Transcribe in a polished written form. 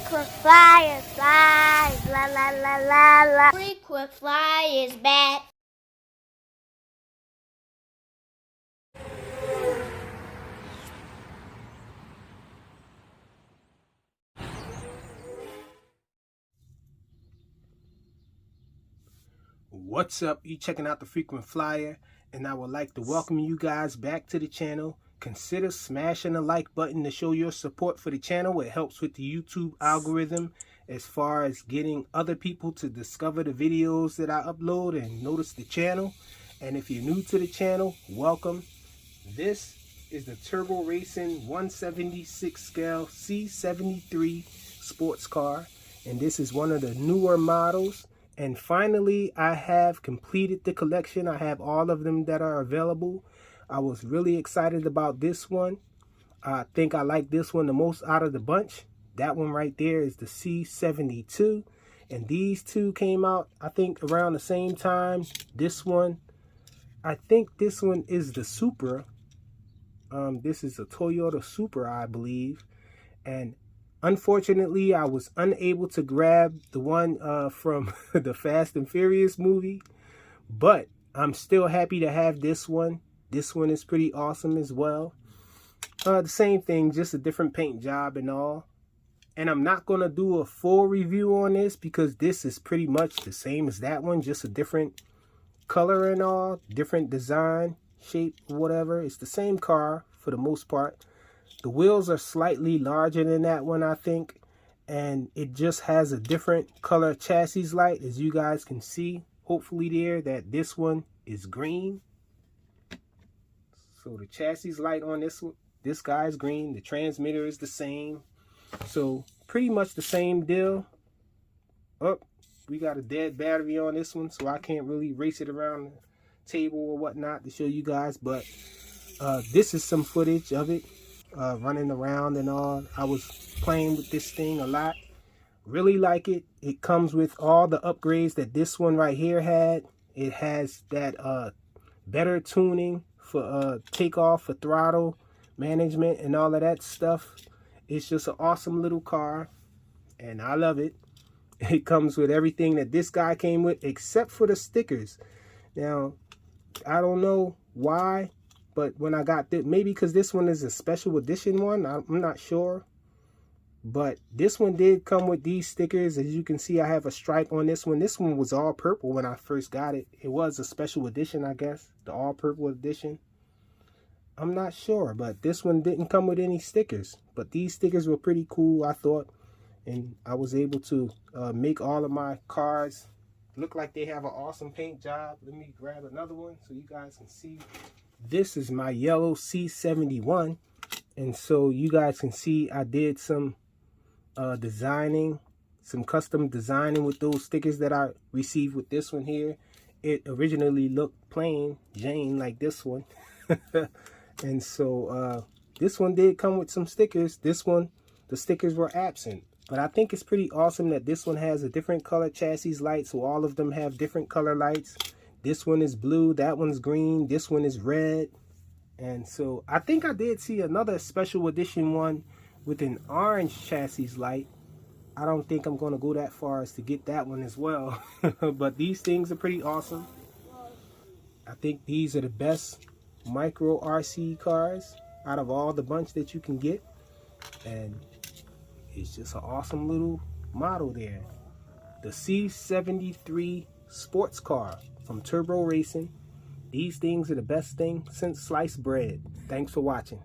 Frequent flyer, flies, la la la la la. Frequent flyer is back. What's up? You checking out the Frequent Flyer, and I would like to welcome you guys back to the channel. Consider smashing the like button to show your support for the channel. It helps with the YouTube algorithm as far as getting other people to discover the videos that I upload and notice the channel. And if you're new to the channel, welcome. This is the Turbo Racing 176 scale C73 sports car, and this is one of the newer models. And finally, I have completed the collection. I have all of them that are available. I was really excited about this one. I think I like this one the most out of the bunch. That one right there is the C72. And these two came out, I think, around the same time. This one, I think this one is the Supra. This is a Toyota Supra, I believe. And unfortunately, I was unable to grab the one from the Fast and Furious movie, but I'm still happy to have this one. This one is pretty awesome as well. The same thing, just a different paint job and all. And I'm not going to do a full review on this because this is pretty much the same as that one, just a different color and all, different design, shape, whatever. It's the same car for the most part. The wheels are slightly larger than that one, I think, and it just has a different color chassis light, as you guys can see, hopefully there, that this one is green. So the chassis light on this guy is green. The transmitter is the same. So pretty much the same deal. Oh, we got a dead battery on this one, so I can't really race it around the table or whatnot to show you guys, but this is some footage of it. Running around and all. I was playing with this thing a lot. Really like it. It comes with all the upgrades that this one right here had. It has that better tuning for takeoff, for throttle management and all of that stuff. It's just an awesome little car and I love it. It comes with everything that this guy came with except for the stickers. Now, I don't know why, but when I got this, maybe because this one is a special edition one, I'm not sure. But this one did come with these stickers. As you can see, I have a stripe on this one. This one was all purple when I first got it. It was a special edition, I guess. The all purple edition. I'm not sure, but this one didn't come with any stickers. But these stickers were pretty cool, I thought. And I was able to make all of my cars look like they have an awesome paint job. Let me grab another one so you guys can see. This is my yellow C71, and so you guys can see I did some designing, some custom designing with those stickers that I received with this one here. It originally looked plain Jane like this one, and so this one did come with some stickers. This one, the stickers were absent, but I think it's pretty awesome that this one has a different color chassis light, so all of them have different color lights. This one is blue, that one's green, this one is red. And so I think I did see another special edition one with an orange chassis light. I don't think I'm going to go that far as to get that one as well. But these things are pretty awesome. I think these are the best micro RC cars out of all the bunch that you can get. And it's just an awesome little model there. The C73 sports car from Turbo Racing. These things are the best thing since sliced bread. Thanks for watching.